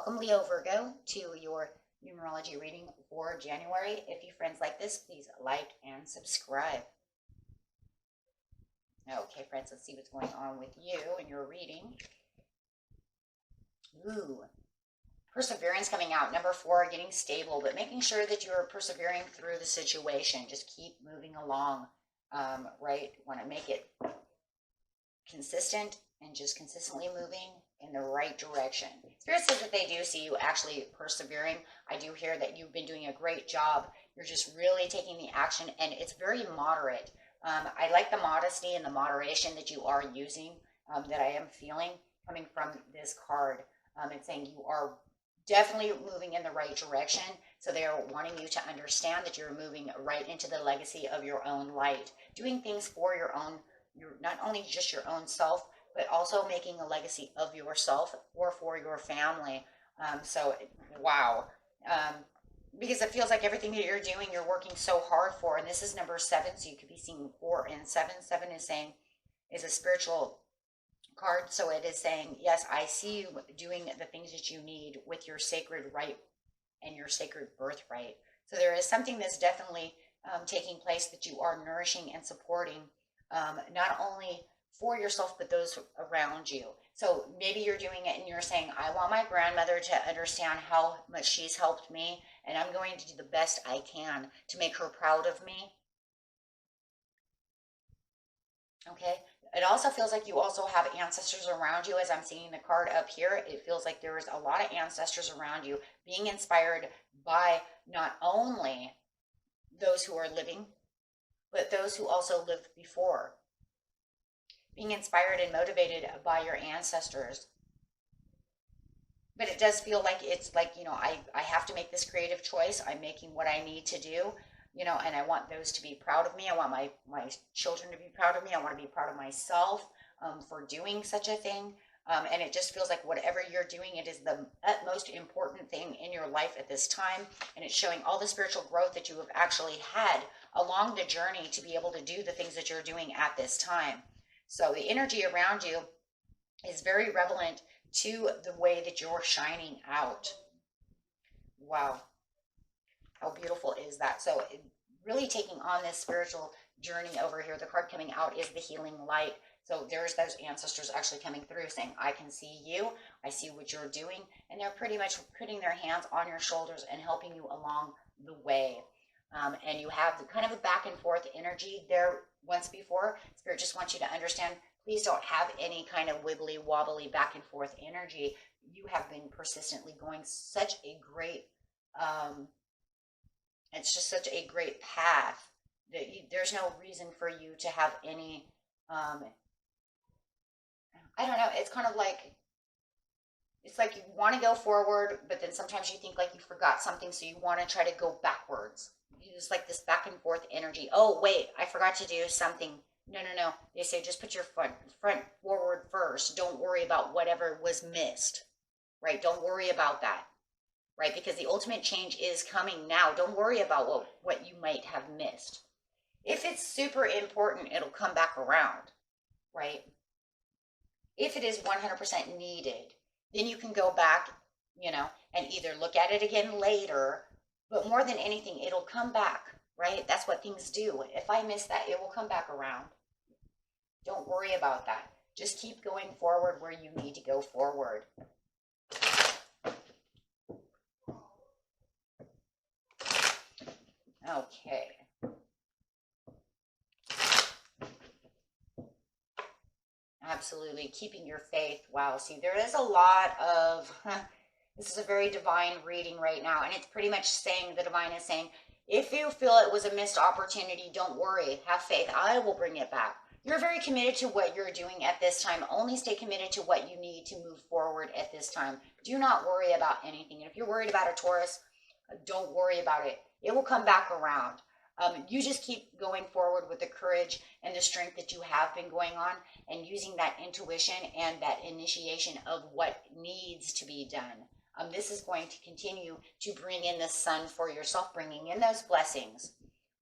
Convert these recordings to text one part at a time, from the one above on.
Welcome, Leo Virgo, to your numerology reading for January. If you friends like this, please like and subscribe. Okay, friends, let's see what's going on with you and your reading. Ooh, perseverance coming out. Number 4, getting stable, but making sure that you're persevering through the situation. Just keep moving along, right? Want to make it consistent and just consistently moving in the right direction. Spirit says that they do see you actually persevering. I do hear that you've been doing a great job. You're just really taking the action, and it's very moderate. I like the modesty and the moderation that you are using, that I am feeling coming from this card. It's saying you are definitely moving in the right direction. So they are wanting you to understand that you're moving right into the legacy of your own light, doing things for your own, not only just your own self, but also making a legacy of yourself or for your family. Wow. Because it feels like everything that you're doing, you're working so hard for. And this is number 7, so you could be seeing 4 and 7. 7 is a spiritual card. So it is saying, yes, I see you doing the things that you need with your sacred right and your sacred birthright. So there is something that's definitely taking place that you are nourishing and supporting, not only for yourself, but those around you. So maybe you're doing it and you're saying, I want my grandmother to understand how much she's helped me, and I'm going to do the best I can to make her proud of me. Okay. It also feels like you also have ancestors around you. As I'm seeing the card up here, it feels like there is a lot of ancestors around you, being inspired by not only those who are living, but those who also lived before. Being inspired and motivated by your ancestors. But it does feel like it's like, I have to make this creative choice. I'm making what I need to do, and I want those to be proud of me. I want my children to be proud of me. I want to be proud of myself for doing such a thing. And it just feels like whatever you're doing, it is the utmost important thing in your life at this time. And it's showing all the spiritual growth that you have actually had along the journey to be able to do the things that you're doing at this time. So the energy around you is very relevant to the way that you're shining out. Wow. How beautiful is that? So really taking on this spiritual journey over here. The card coming out is the healing light. So there's those ancestors actually coming through saying, I can see you. I see what you're doing. And they're pretty much putting their hands on your shoulders and helping you along the way. And you have kind of a back and forth energy there once before. Spirit just wants you to understand, please don't have any kind of wibbly wobbly back and forth energy. You have been persistently going such a great, it's just such a great path that there's no reason for you to have any, I don't know, it's kind of like, it's like you want to go forward, but then sometimes you think like you forgot something, so you want to try to go backwards. It's like this back and forth energy. Oh, wait, I forgot to do something. No. They say just put your front forward first. Don't worry about whatever was missed, right? Don't worry about that, right? Because the ultimate change is coming now. Don't worry about what you might have missed. If it's super important, it'll come back around, right? If it is 100% needed, then you can go back, and either look at it again later. But more than anything, it'll come back, right? That's what things do. If I miss that, it will come back around. Don't worry about that. Just keep going forward where you need to go forward. Okay. Absolutely. Keeping your faith. Wow. See, there is a lot of... This is a very divine reading right now, and it's pretty much saying, the divine is saying, if you feel it was a missed opportunity, don't worry. Have faith. I will bring it back. You're very committed to what you're doing at this time. Only stay committed to what you need to move forward at this time. Do not worry about anything. And if you're worried about a Taurus, don't worry about it. It will come back around. You just keep going forward with the courage and the strength that you have been going on, and using that intuition and that initiation of what needs to be done. This is going to continue to bring in the sun for yourself, bringing in those blessings,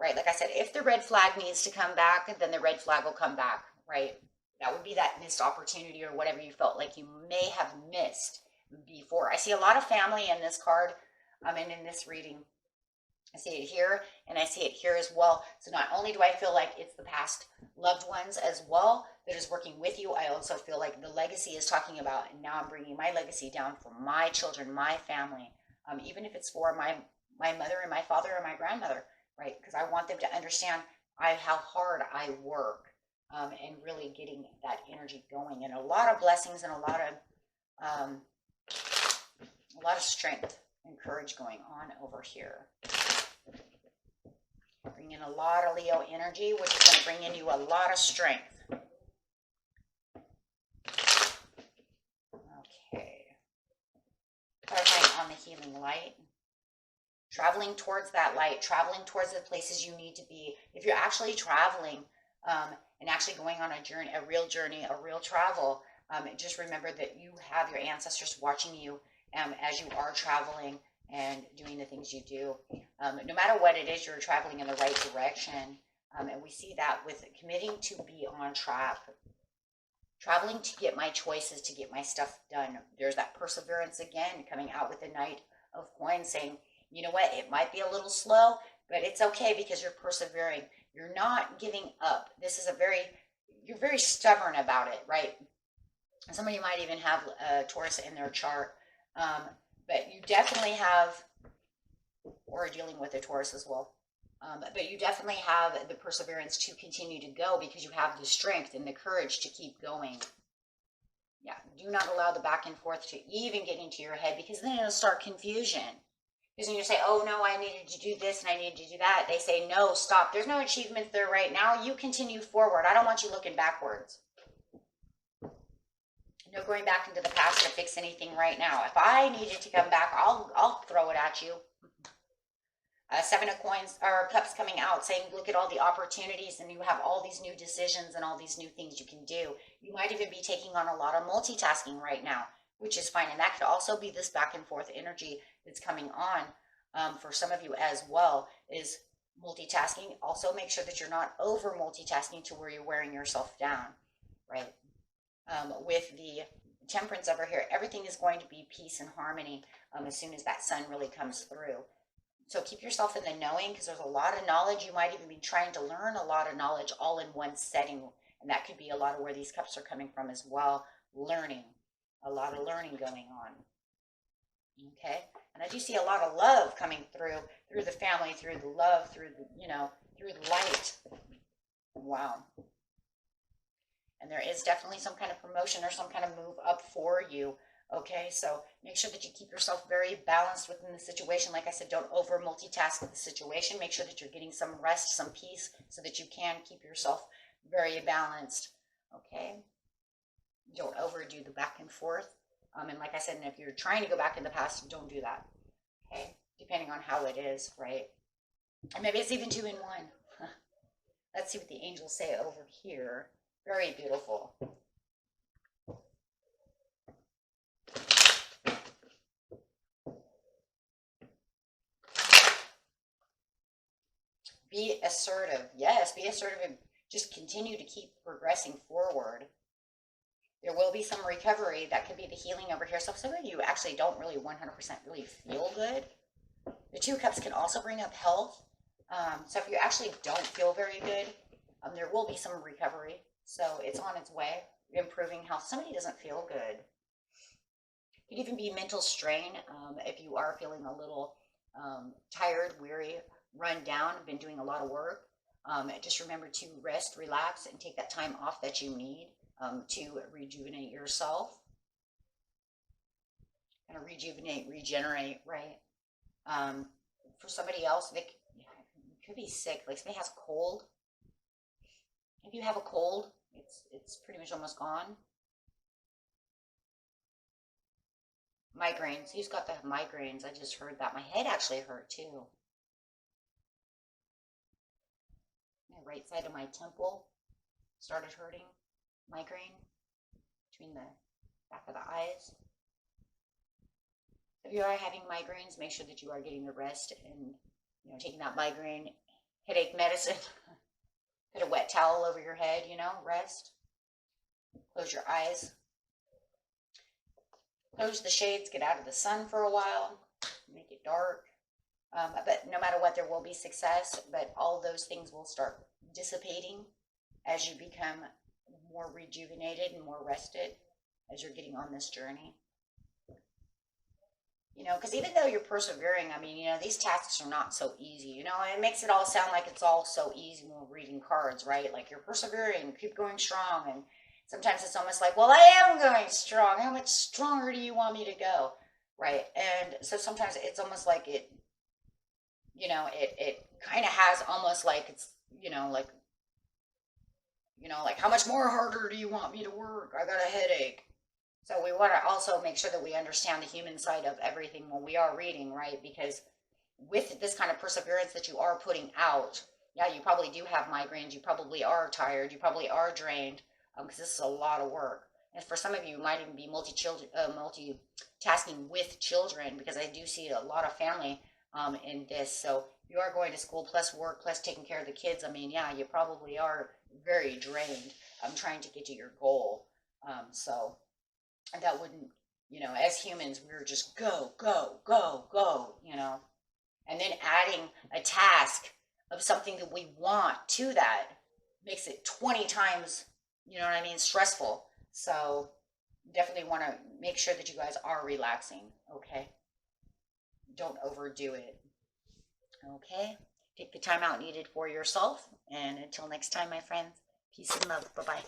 right? Like I said, if the red flag needs to come back, then the red flag will come back, right? That would be that missed opportunity or whatever you felt like you may have missed. before. I see a lot of family in this card, and in this reading. I see it here, and I see it here as well. So not only do I feel like it's the past loved ones as well that is working with you, I also feel like the legacy is talking about, and now I'm bringing my legacy down for my children, my family, even if it's for my mother and my father and my grandmother, right? Because I want them to understand how hard I work, and really getting that energy going, and a lot of blessings and a lot of strength and courage going on over here. Bring in a lot of Leo energy, which is going to bring in you a lot of strength. Okay. Clarifying on the healing light. Traveling towards that light, traveling towards the places you need to be. If you're actually traveling, and actually going on a journey, a real travel, just remember that you have your ancestors watching you as you are traveling and doing the things you do. No matter what it is, you're traveling in the right direction. And we see that with committing to be on track. Traveling to get my choices, to get my stuff done. There's that perseverance again, coming out with the Knight of Coins, saying, you know what, it might be a little slow, but it's okay because you're persevering. You're not giving up. This is you're very stubborn about it, right? Some of you might even have a Taurus in their chart. But you definitely have, or dealing with a Taurus as well, but you definitely have the perseverance to continue to go because you have the strength and the courage to keep going. Yeah, do not allow the back and forth to even get into your head, because then it'll start confusion. Because when you say, oh no, I needed to do this and I needed to do that, they say, no, stop. There's no achievements there right now. You continue forward. I don't want you looking backwards. No going back into the past to fix anything right now. If I needed to come back, I'll throw it at you. Seven of Coins or Cups coming out, saying, look at all the opportunities, and you have all these new decisions and all these new things you can do. You might even be taking on a lot of multitasking right now, which is fine. And that could also be this back and forth energy that's coming on for some of you as well, is multitasking. Also make sure that you're not over multitasking to where you're wearing yourself down, right? With the Temperance over here, everything is going to be peace and harmony as soon as that sun really comes through. So keep yourself in the knowing, because there's a lot of knowledge. You might even be trying to learn a lot of knowledge all in one setting. And that could be a lot of where these cups are coming from as well. Learning. A lot of learning going on. Okay. And I do see a lot of love coming through the family, through the love, through the, through the light. Wow. And there is definitely some kind of promotion or some kind of move up for you. Okay, so make sure that you keep yourself very balanced within the situation. Like I said, don't over multitask the situation. Make sure that you're getting some rest, some peace, so that you can keep yourself very balanced. Okay, don't overdo the back and forth. And like I said, and if you're trying to go back in the past, don't do that. Okay, depending on how it is, right? And maybe it's even 2 in 1. Let's see what the angels say over here. Very beautiful. Be assertive. Yes, be assertive and just continue to keep progressing forward. There will be some recovery. That could be the healing over here. So some of you actually don't really 100% really feel good. The 2 cups can also bring up health. So if you actually don't feel very good, there will be some recovery. So it's on its way, improving health. Somebody doesn't feel good. It could even be mental strain if you are feeling a little tired, weary, run down, been doing a lot of work. Just remember to rest, relax, and take that time off that you need to rejuvenate yourself. Kind of rejuvenate, regenerate, right? For somebody else, they could be sick. Like somebody has a cold. If you have a cold, it's pretty much almost gone. Migraines. Who's got the migraines? I just heard that. My head actually hurt too. My right side of my temple started hurting. Migraine between the back of the eyes. If you are having migraines, make sure that you are getting the rest and taking that migraine headache medicine. Put a wet towel over your head, rest. Close your eyes. close the shades, get out of the sun for a while, make it dark. But no matter what, there will be success, but all those things will start dissipating as you become more rejuvenated and more rested as you're getting on this journey. Because even though you're persevering, I mean, these tasks are not so easy. It makes it all sound like it's all so easy when we're reading cards, right? Like you're persevering, keep going strong. And sometimes it's almost like, well, I am going strong. How much stronger do you want me to go? Right. And so sometimes it's almost like it kind of has almost like it's, like how much more harder do you want me to work? I got a headache. So we want to also make sure that we understand the human side of everything when we are reading, right? Because with this kind of perseverance that you are putting out, yeah, you probably do have migraines. You probably are tired. You probably are drained because this is a lot of work. And for some of you, it might even be multitasking with children because I do see a lot of family in this. So you are going to school plus work plus taking care of the kids. I mean, yeah, you probably are very drained. Trying to get to your goal. So that wouldn't, as humans, we're just go, go, go, go, and then adding a task of something that we want to that makes it 20 times, stressful. So definitely want to make sure that you guys are relaxing, okay? Don't overdo it, okay? Take the time out needed for yourself. And until next time, my friends, peace and love. Bye-bye.